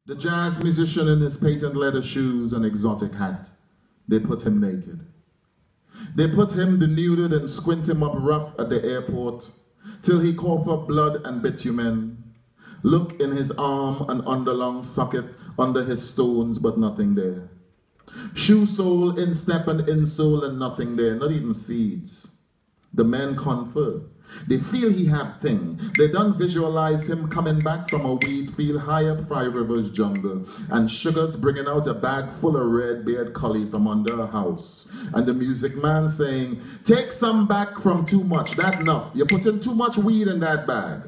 The jazz musician in his patent leather shoes and exotic hat, they put him naked. They put him denuded and squint him up rough at the airport till he cough up blood and bitumen. Look in his arm and underlung socket under his stones, but nothing there. Shoe sole, instep and insole, and nothing there, not even seeds. The men confer. They feel he have thing. They done visualize him coming back from a weed field high up Five Rivers jungle, and Sugar's bringing out a bag full of red-beard collie from under a house, and the music man saying, "Take some back from too much, that enough. You put in too much weed in that bag."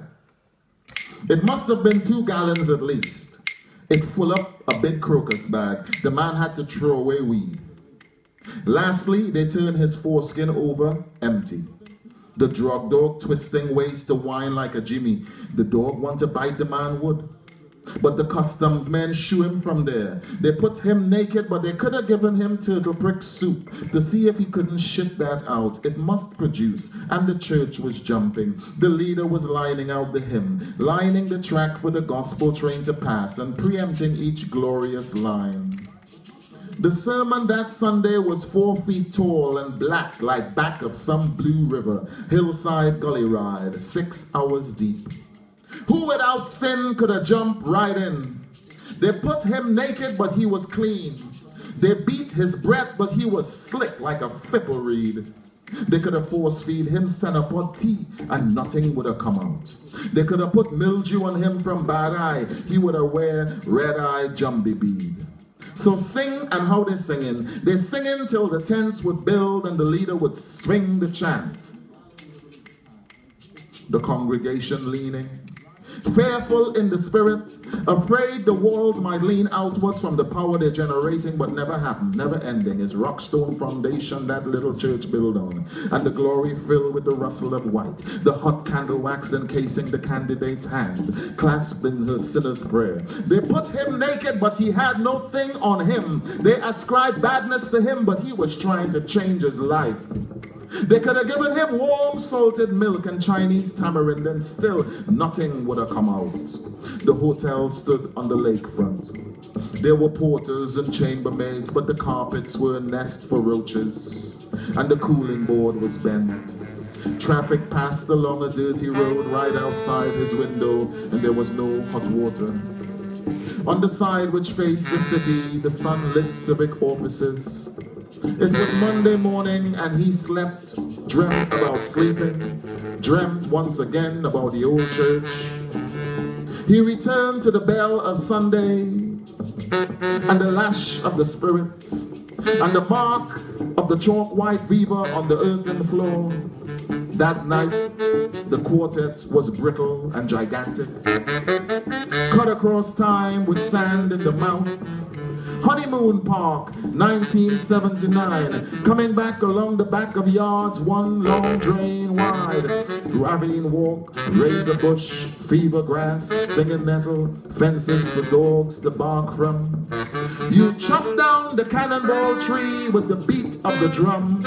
It must have been 2 gallons at least. It full up a big crocus bag. The man had to throw away weed. Lastly, they turn his foreskin over empty. The drug dog twisting waist to whine like a Jimmy. The dog want to bite, the man would. But the customs men shoo him from there. They put him naked, but they could have given him turtle prick soup to see if he couldn't shit that out. It must produce, and the church was jumping. The leader was lining out the hymn, lining the track for the gospel train to pass, and preempting each glorious line. The sermon that Sunday was 4 feet tall and black like back of some blue river, hillside gully ride, 6 hours deep. Who without sin could have jumped right in? They put him naked, but he was clean. They beat his breath, but he was slick like a fipple reed. They could have force-feed him Senapot tea, and nothing would have come out. They could have put mildew on him from bad eye. He would have wear red-eye jumby bead. So sing, and how they singing? They singing till the tents would build and the leader would swing the chant. The congregation leaning, fearful in the spirit, afraid the walls might lean outwards from the power they're generating, but never happen, never ending. It's rockstone foundation that little church built on, and the glory filled with the rustle of white, the hot candle wax encasing the candidate's hands, clasped in her sinner's prayer. They put him naked, but he had no thing on him. They ascribed badness to him, but he was trying to change his life. They could have given him warm salted milk and Chinese tamarind, and still nothing would have come out. The hotel stood on the lakefront. There were porters and chambermaids, but the carpets were a nest for roaches, and the cooling board was bent. Traffic passed along a dirty road right outside his window, and there was no hot water. On the side which faced the city, the sun-lit civic offices. It was Monday morning, and he slept, dreamt about sleeping, dreamt once again about the old church. He returned to the bell of Sunday, and the lash of the Spirit, and the mark of the chalk white fever on the earthen floor. That night, the quartet was brittle and gigantic, cut across time with sand in the mouth. Honeymoon Park, 1979, coming back along the back of yards, one long drain wide. Ravine walk, razor bush, fever grass, stinging nettle, fences for dogs to bark from. You chop down the cannonball tree with the beat of the drum.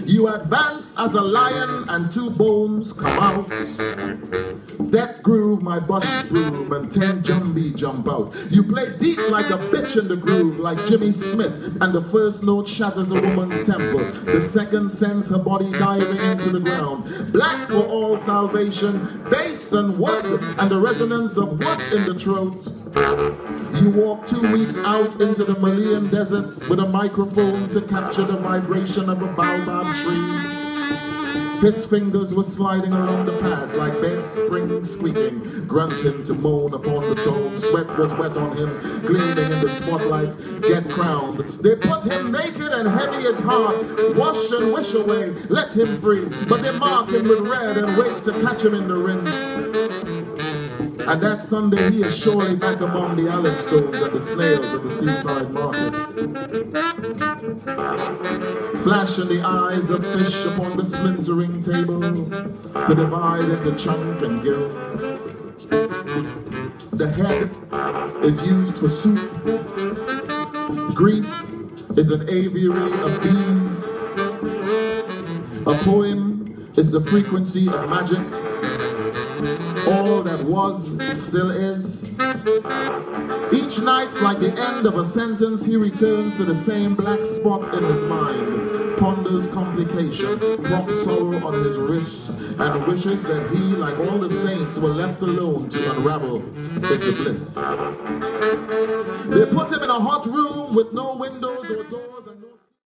You advance as a lion and 2 bones come out. Death groove my bush broom and 10 jumbie jump out. You play deep like a bitch in the groove like Jimmy Smith, and the first note shatters a woman's temple. The second sends her body diving into the ground. Black for all salvation, bass and wood, and the resonance of wood in the throat. You walk 2 weeks out into the Malian deserts with a microphone to capture the vibration of a baobab tree. His fingers were sliding along the pads like bed springs squeaking, grunt him to moan upon the tone. Sweat was wet on him, gleaming in the spotlights. Get crowned. They put him naked and heavy as heart. Wash and wish away, let him free. But they mark him with red and wait to catch him in the rinse. And that Sunday he is surely back among the alec stones and the snails of the seaside market. Flash in the eyes of fish upon the splintering table to divide into chunk and gill. The head is used for soup. Grief is an aviary of bees. A poem is the frequency of magic. All that was, still is. Each night, like the end of a sentence, he returns to the same black spot in his mind, ponders complication, props sorrow on his wrists, and wishes that he, like all the saints, were left alone to unravel bitter bliss. They put him in a hot room with no windows or doors.